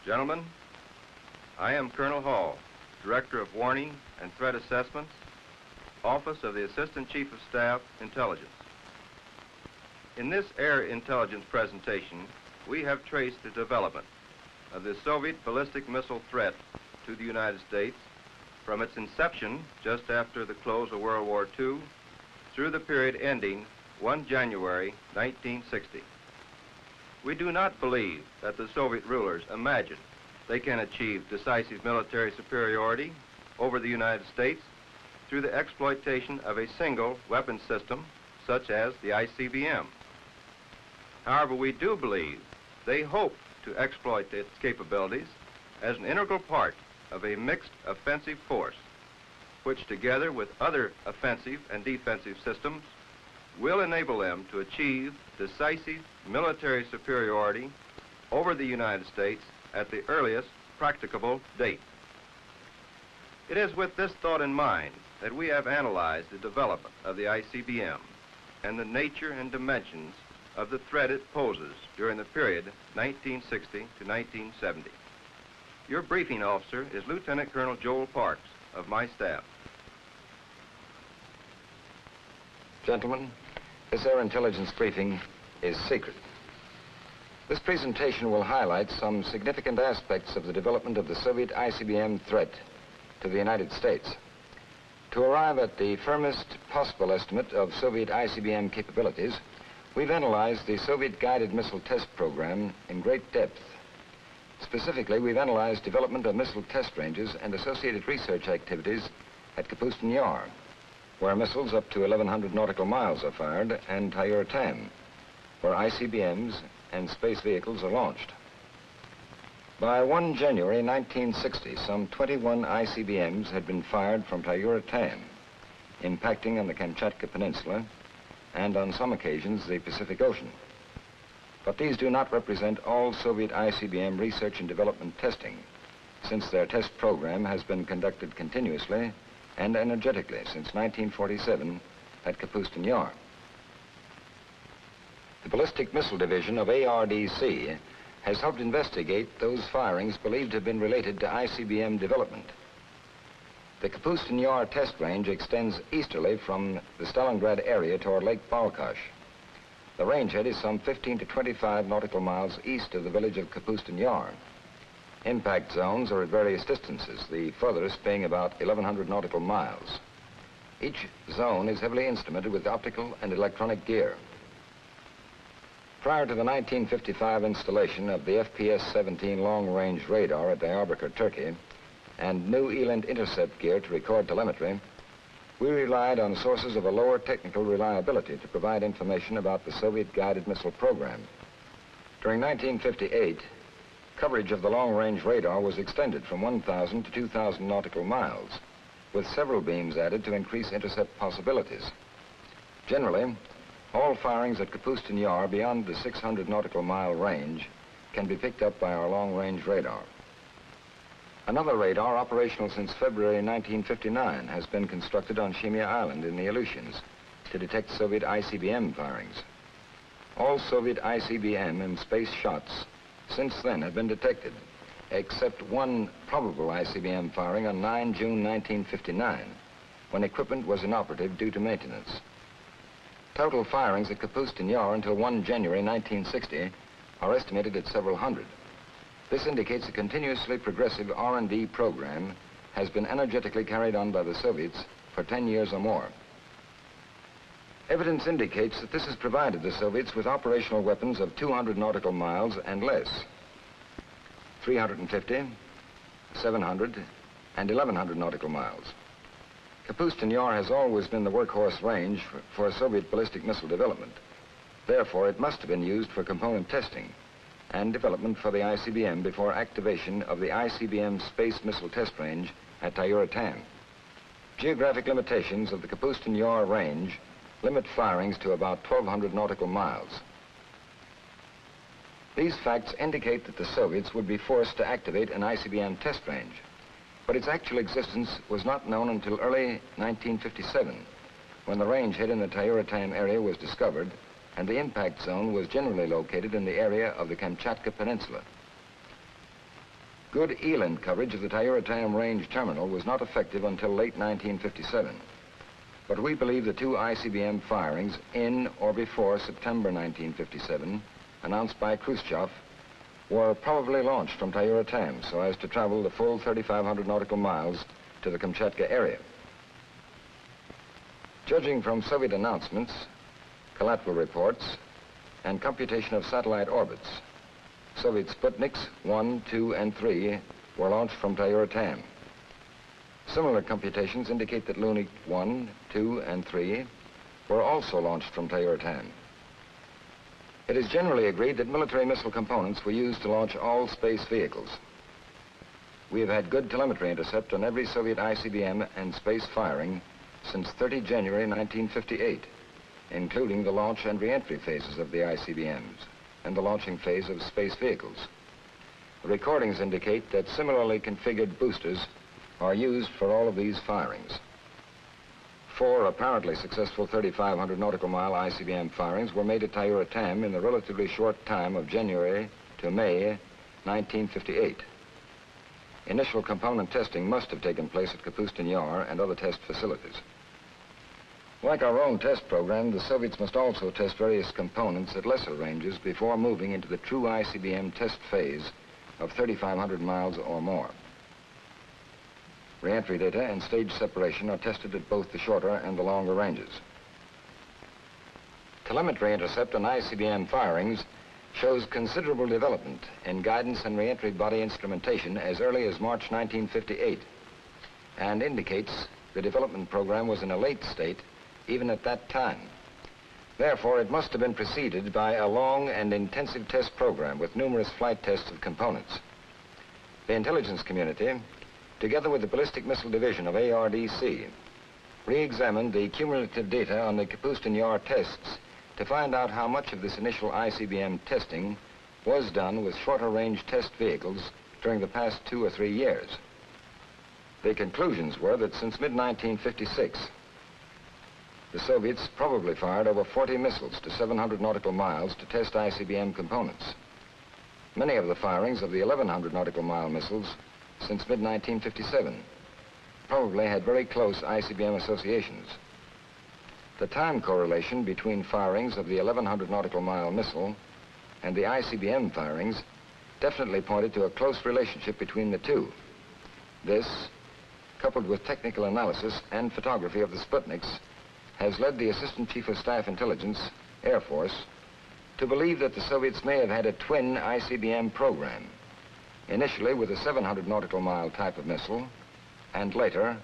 Gentlemen, I am Colonel Hall, Director of Warning and Threat Assessments, Office of the Assistant Chief of Staff, Intelligence. In this air intelligence presentation, we have traced the development of the Soviet ballistic missile threat to the United States from its inception just after the close of World War II through the period ending 1 January 1960. We do not believe that the Soviet rulers imagine they can achieve decisive military superiority over the United States through the exploitation of a single weapon system such as the ICBM. However, we do believe they hope to exploit its capabilities as an integral part of a mixed offensive force, which together with other offensive and defensive systems will enable them to achieve decisive military superiority over the United States at the earliest practicable date. It is with this thought in mind that we have analyzed the development of the ICBM and the nature and dimensions of the threat it poses during the period 1960 to 1970. Your briefing officer is Lieutenant Colonel Joel Parks of my staff. Gentlemen, this air intelligence briefing is secret. This presentation will highlight some significant aspects of the development of the Soviet ICBM threat to the United States. To arrive at the firmest possible estimate of Soviet ICBM capabilities, we've analyzed the Soviet guided missile test program in great depth. Specifically, we've analyzed development of missile test ranges and associated research activities at Kapustin Yar, where missiles up to 1,100 nautical miles are fired, and Tyura-Tam, where ICBMs and space vehicles are launched. By 1 January 1960, some 21 ICBMs had been fired from Tyura-Tam, impacting on the Kamchatka Peninsula and on some occasions the Pacific Ocean. But these do not represent all Soviet ICBM research and development testing, since their test program has been conducted continuously and energetically since 1947 at Kapustin Yar. The Ballistic Missile Division of ARDC has helped investigate those firings believed to have been related to ICBM development. The Kapustin Yar test range extends easterly from the Stalingrad area toward Lake Balkash. The rangehead is some 15 to 25 nautical miles east of the village of Kapustin Yar. Impact zones are at various distances, the furthest being about 1,100 nautical miles. Each zone is heavily instrumented with optical and electronic gear. Prior to the 1955 installation of the FPS-17 long-range radar at Diyarbakir, Turkey, and new ELINT intercept gear to record telemetry, we relied on sources of a lower technical reliability to provide information about the Soviet guided missile program. During 1958, coverage of the long-range radar was extended from 1,000 to 2,000 nautical miles, with several beams added to increase intercept possibilities. Generally, all firings at Kapustin Yar beyond the 600 nautical mile range can be picked up by our long-range radar. Another radar, operational since February 1959, has been constructed on Shimia Island in the Aleutians to detect Soviet ICBM firings. All Soviet ICBM and space shots since then have been detected, except one probable ICBM firing on 9 June 1959, when equipment was inoperative due to maintenance. Total firings at Kapustin Yar until 1 January 1960 are estimated at several hundred. This indicates a continuously progressive R&D program has been energetically carried on by the Soviets for 10 years or more. Evidence indicates that this has provided the Soviets with operational weapons of 200 nautical miles and less, 350, 700, and 1,100 nautical miles. Kapustin Yar has always been the workhorse range for Soviet ballistic missile development. Therefore, it must have been used for component testing and development for the ICBM before activation of the ICBM Space Missile Test Range at Tyura-Tam. Geographic limitations of the Kapustin Yar range limit firings to about 1,200 nautical miles. These facts indicate that the Soviets would be forced to activate an ICBM test range, but its actual existence was not known until early 1957, when the rangehead in the Tyura-Tam area was discovered and the impact zone was generally located in the area of the Kamchatka Peninsula. Good eland coverage of the Tyuratam Range terminal was not effective until late 1957. But we believe the two ICBM firings in or before September 1957, announced by Khrushchev, were probably launched from Tyuratam so as to travel the full 3,500 nautical miles to the Kamchatka area. Judging from Soviet announcements, collateral reports, and computation of satellite orbits, Soviet Sputniks 1, 2, and 3 were launched from Tyuratam. Similar computations indicate that Lunik 1, 2, and 3 were also launched from Tyuratam. It is generally agreed that military missile components were used to launch all space vehicles. We have had good telemetry intercept on every Soviet ICBM and space firing since 30 January 1958, including the launch and re-entry phases of the ICBMs and the launching phase of space vehicles. The recordings indicate that similarly configured boosters are used for all of these firings. 4 apparently successful 3,500 nautical mile ICBM firings were made at Tyuratam in the relatively short time of January to May 1958. Initial component testing must have taken place at Kapustin Yar and other test facilities. Like our own test program, the Soviets must also test various components at lesser ranges before moving into the true ICBM test phase of 3,500 miles or more. Re-entry data and stage separation are tested at both the shorter and the longer ranges. Telemetry intercept on ICBM firings shows considerable development in guidance and re-entry body instrumentation as early as March 1958 and indicates the development program was in a late state even at that time. Therefore, it must have been preceded by a long and intensive test program with numerous flight tests of components. The intelligence community, together with the Ballistic Missile Division of ARDC, re-examined the cumulative data on the Kapustin Yar tests to find out how much of this initial ICBM testing was done with shorter range test vehicles during the past 2 or 3 years. The conclusions were that since mid-1956, the Soviets probably fired over 40 missiles to 700 nautical miles to test ICBM components. Many of the firings of the 1,100 nautical mile missiles since mid-1957 probably had very close ICBM associations. The time correlation between firings of the 1,100 nautical mile missile and the ICBM firings definitely pointed to a close relationship between the two. This, coupled with technical analysis and photography of the Sputniks, has led the Assistant Chief of Staff Intelligence, Air Force, to believe that the Soviets may have had a twin ICBM program, initially with a 700 nautical mile type of missile, and later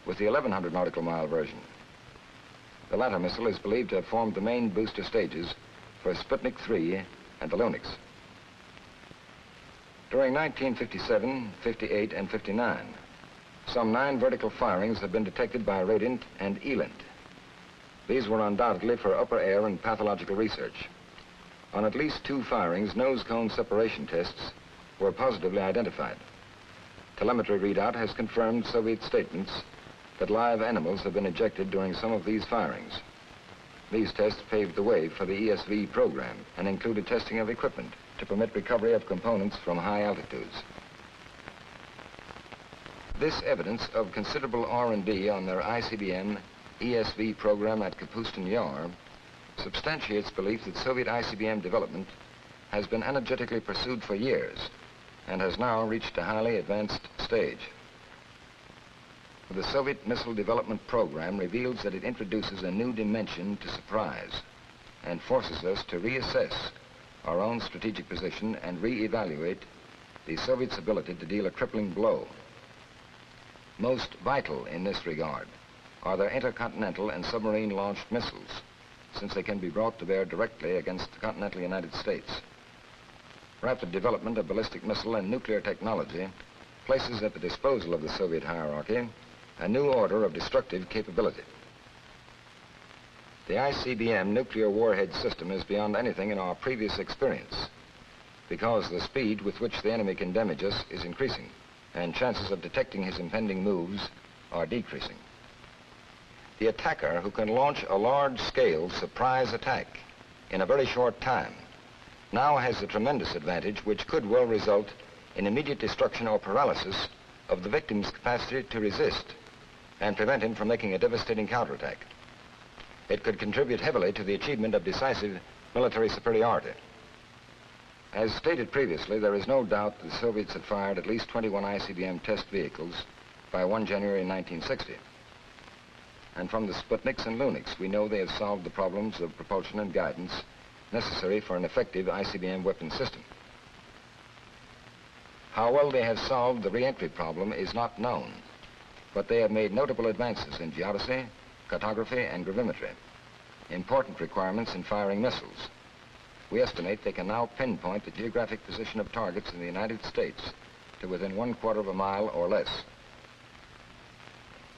with the 1,100 nautical mile version. The latter missile is believed to have formed the main booster stages for Sputnik 3 and the Luniks. During 1957, 58, and 59, some 9 vertical firings have been detected by Radiant and Eland. These were undoubtedly for upper air and pathological research. On at least 2 firings, nose cone separation tests were positively identified. Telemetry readout has confirmed Soviet statements that live animals have been ejected during some of these firings. These tests paved the way for the ESV program and included testing of equipment to permit recovery of components from high altitudes. This evidence of considerable R&D on their ICBM ESV program at Kapustin Yar substantiates belief that Soviet ICBM development has been energetically pursued for years and has now reached a highly advanced stage. The Soviet missile development program reveals that it introduces a new dimension to surprise and forces us to reassess our own strategic position and re-evaluate the Soviets' ability to deal a crippling blow. Most vital in this regard are their intercontinental and submarine-launched missiles, since they can be brought to bear directly against the continental United States. Rapid development of ballistic missile and nuclear technology places at the disposal of the Soviet hierarchy a new order of destructive capability. The ICBM nuclear warhead system is beyond anything in our previous experience because the speed with which the enemy can damage us is increasing and chances of detecting his impending moves are decreasing. The attacker who can launch a large-scale surprise attack in a very short time now has a tremendous advantage which could well result in immediate destruction or paralysis of the victim's capacity to resist and prevent him from making a devastating counterattack. It could contribute heavily to the achievement of decisive military superiority. As stated previously, there is no doubt the Soviets had fired at least 21 ICBM test vehicles by 1 January 1960. And from the Sputniks and Luniks, we know they have solved the problems of propulsion and guidance necessary for an effective ICBM weapon system. How well they have solved the re-entry problem is not known, but they have made notable advances in geodesy, cartography, and gravimetry, important requirements in firing missiles. We estimate they can now pinpoint the geographic position of targets in the United States to within 1/4 of a mile or less.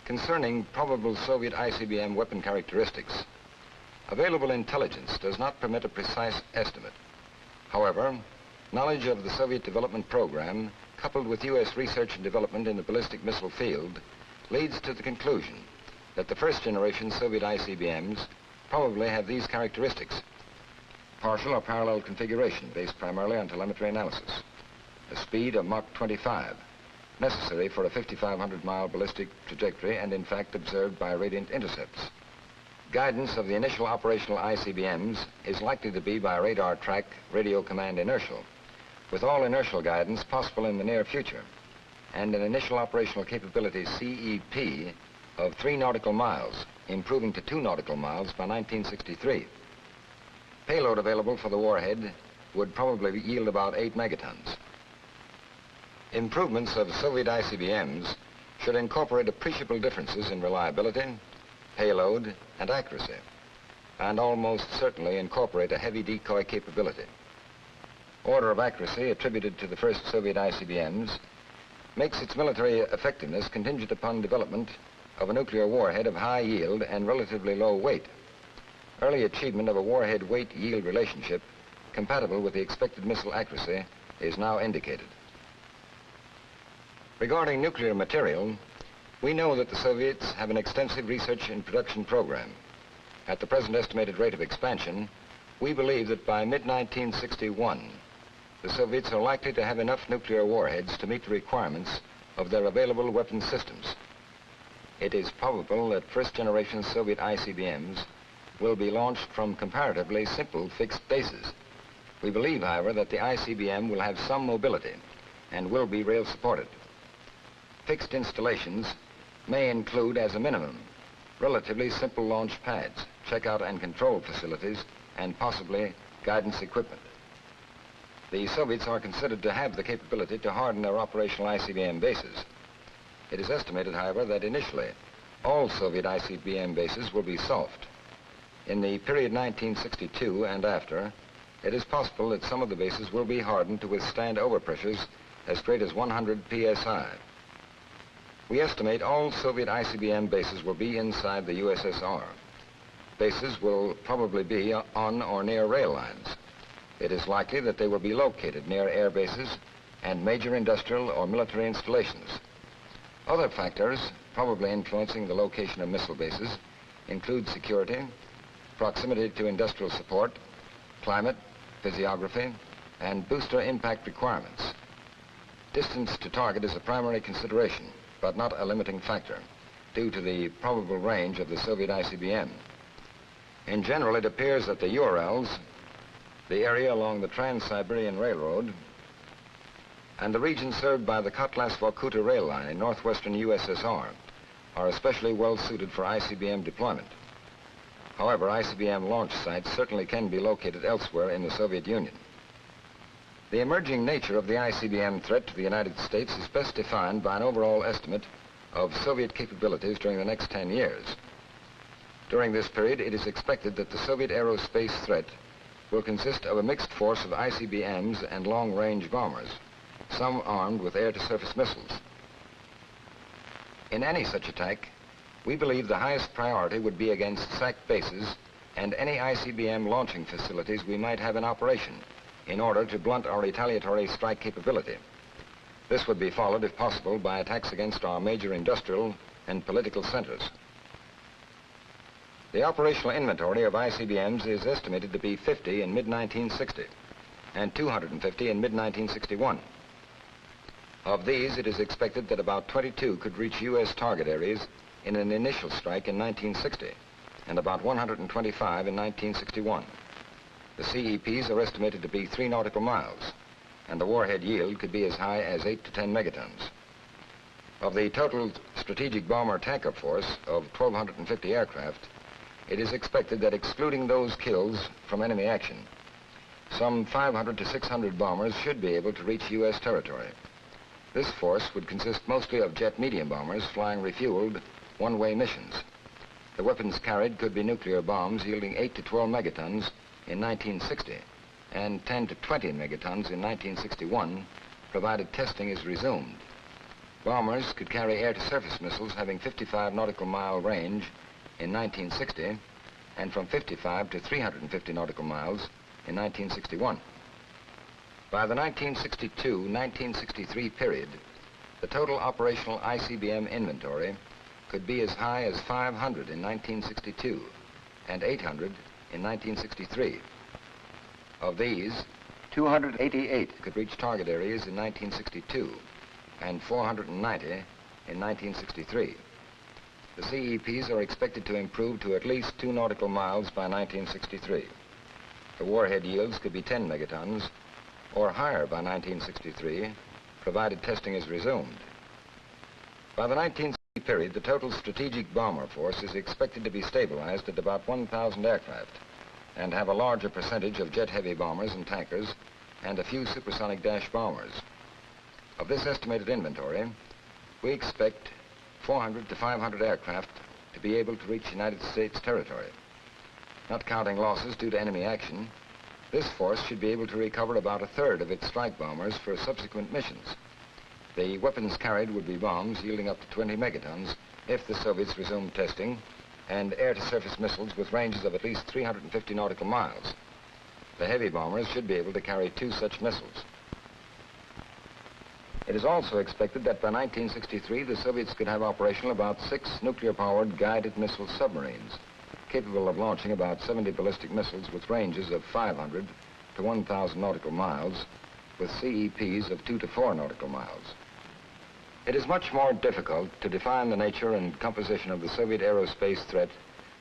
Concerning probable Soviet ICBM weapon characteristics, available intelligence does not permit a precise estimate. However, knowledge of the Soviet development program, coupled with U.S. research and development in the ballistic missile field, leads to the conclusion that the first-generation Soviet ICBMs probably have these characteristics: partial or parallel configuration based primarily on telemetry analysis, a speed of Mach 25, necessary for a 5,500-mile ballistic trajectory and in fact observed by radiant intercepts. Guidance of the initial operational ICBMs is likely to be by radar track radio command inertial, with all inertial guidance possible in the near future, and an initial operational capability CEP of 3 nautical miles, improving to 2 nautical miles by 1963. Payload available for the warhead would probably yield about 8 megatons. Improvements of Soviet ICBMs should incorporate appreciable differences in reliability, payload, and accuracy, and almost certainly incorporate a heavy decoy capability. Order of accuracy attributed to the first Soviet ICBMs makes its military effectiveness contingent upon development of a nuclear warhead of high yield and relatively low weight. Early achievement of a warhead weight-yield relationship compatible with the expected missile accuracy is now indicated. Regarding nuclear material, we know that the Soviets have an extensive research and production program. At the present estimated rate of expansion, we believe that by mid-1961, the Soviets are likely to have enough nuclear warheads to meet the requirements of their available weapon systems. It is probable that first-generation Soviet ICBMs will be launched from comparatively simple fixed bases. We believe, however, that the ICBM will have some mobility and will be rail-supported. Fixed installations may include, as a minimum, relatively simple launch pads, checkout and control facilities, and possibly guidance equipment. The Soviets are considered to have the capability to harden their operational ICBM bases. It is estimated, however, that initially all Soviet ICBM bases will be soft. In the period 1962 and after, it is possible that some of the bases will be hardened to withstand overpressures as great as 100 psi. We estimate all Soviet ICBM bases will be inside the USSR. Bases will probably be on or near rail lines. It is likely that they will be located near air bases and major industrial or military installations. Other factors probably influencing the location of missile bases include security, proximity to industrial support, climate, physiography, and booster impact requirements. Distance to target is a primary consideration, but not a limiting factor, due to the probable range of the Soviet ICBM. In general, it appears that the Urals, the area along the Trans-Siberian Railroad, and the region served by the Kotlas-Vorkuta rail line in northwestern USSR are especially well suited for ICBM deployment. However, ICBM launch sites certainly can be located elsewhere in the Soviet Union. The emerging nature of the ICBM threat to the United States is best defined by an overall estimate of Soviet capabilities during the next 10 years. During this period, it is expected that the Soviet aerospace threat will consist of a mixed force of ICBMs and long-range bombers, some armed with air-to-surface missiles. In any such attack, we believe the highest priority would be against SAC bases and any ICBM launching facilities we might have in operation in order to blunt our retaliatory strike capability. This would be followed, if possible, by attacks against our major industrial and political centers. The operational inventory of ICBMs is estimated to be 50 in mid-1960 and 250 in mid-1961. Of these, it is expected that about 22 could reach U.S. target areas in an initial strike in 1960, and about 125 in 1961. The CEPs are estimated to be 3 nautical miles, and the warhead yield could be as high as 8 to 10 megatons. Of the total strategic bomber tanker force of 1,250 aircraft, it is expected that excluding those kills from enemy action, some 500 to 600 bombers should be able to reach U.S. territory. This force would consist mostly of jet medium bombers flying refueled one-way missions. The weapons carried could be nuclear bombs yielding 8 to 12 megatons in 1960 and 10 to 20 megatons in 1961, provided testing is resumed. Bombers could carry air-to-surface missiles having 55 nautical mile range in 1960 and from 55 to 350 nautical miles in 1961. By the 1962-1963 period, the total operational ICBM inventory could be as high as 500 in 1962 and 800 in 1963. Of these, 288 could reach target areas in 1962 and 490 in 1963. The CEPs are expected to improve to at least 2 nautical miles by 1963. The warhead yields could be 10 megatons or higher by 1963, provided testing is resumed. By the 1960 period, the total strategic bomber force is expected to be stabilized at about 1,000 aircraft and have a larger percentage of jet-heavy bombers and tankers and a few supersonic dash bombers. Of this estimated inventory, we expect 400 to 500 aircraft to be able to reach United States territory. Not counting losses due to enemy action, this force should be able to recover about a third of its strike bombers for subsequent missions. The weapons carried would be bombs yielding up to 20 megatons if the Soviets resumed testing, and air-to-surface missiles with ranges of at least 350 nautical miles. The heavy bombers should be able to carry 2 such missiles. It is also expected that by 1963, the Soviets could have operational about 6 nuclear-powered guided missile submarines, capable of launching about 70 ballistic missiles with ranges of 500 to 1,000 nautical miles, with CEPs of 2 to 4 nautical miles. It is much more difficult to define the nature and composition of the Soviet aerospace threat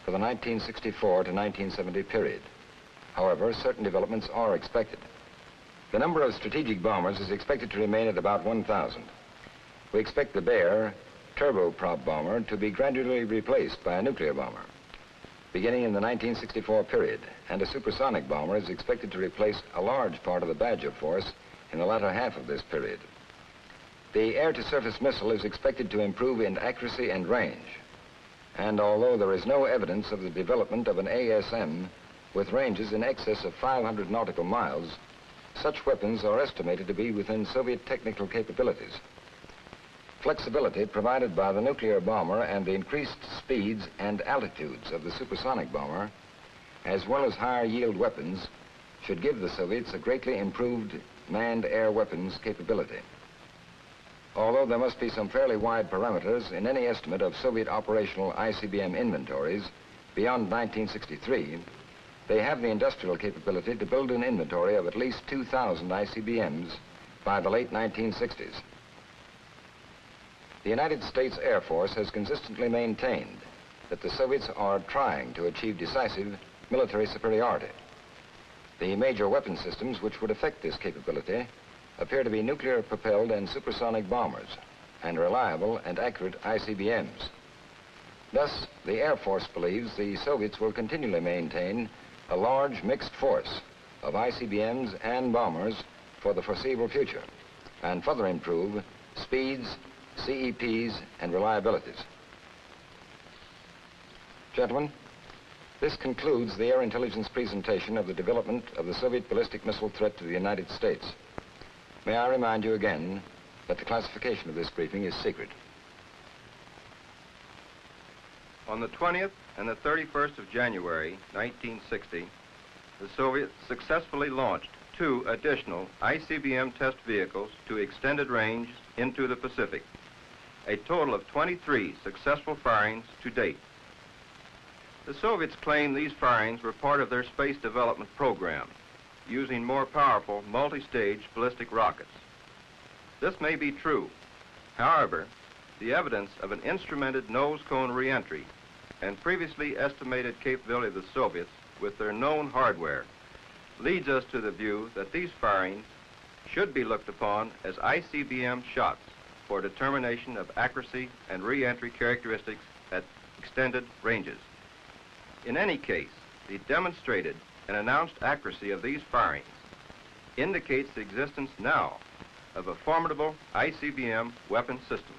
for the 1964 to 1970 period. However, certain developments are expected. The number of strategic bombers is expected to remain at about 1,000. We expect the Bear turboprop bomber to be gradually replaced by a nuclear bomber, beginning in the 1964 period, and a supersonic bomber is expected to replace a large part of the Badger force in the latter half of this period. The air-to-surface missile is expected to improve in accuracy and range, and although there is no evidence of the development of an ASM with ranges in excess of 500 nautical miles, such weapons are estimated to be within Soviet technical capabilities. Flexibility provided by the nuclear bomber and the increased speeds and altitudes of the supersonic bomber, as well as higher yield weapons, should give the Soviets a greatly improved manned air weapons capability. Although there must be some fairly wide parameters in any estimate of Soviet operational ICBM inventories beyond 1963, they have the industrial capability to build an inventory of at least 2,000 ICBMs by the late 1960s. The United States Air Force has consistently maintained that the Soviets are trying to achieve decisive military superiority. The major weapon systems which would affect this capability appear to be nuclear-propelled and supersonic bombers and reliable and accurate ICBMs. Thus, the Air Force believes the Soviets will continually maintain a large mixed force of ICBMs and bombers for the foreseeable future and further improve speeds, CEPs, and reliabilities. Gentlemen, this concludes the Air Intelligence presentation of the development of the Soviet ballistic missile threat to the United States. May I remind you again that the classification of this briefing is secret. On the 20th and the 31st of January, 1960, the Soviets successfully launched 2 additional ICBM test vehicles to extended range into the Pacific, a total of 23 successful firings to date. The Soviets claim these firings were part of their space development program, using more powerful multi-stage ballistic rockets. This may be true. However, the evidence of an instrumented nose cone reentry and previously estimated capability of the Soviets with their known hardware leads us to the view that these firings should be looked upon as ICBM shots for determination of accuracy and reentry characteristics at extended ranges. In any case, the demonstrated and announced accuracy of these firings indicates the existence now of a formidable ICBM weapon system.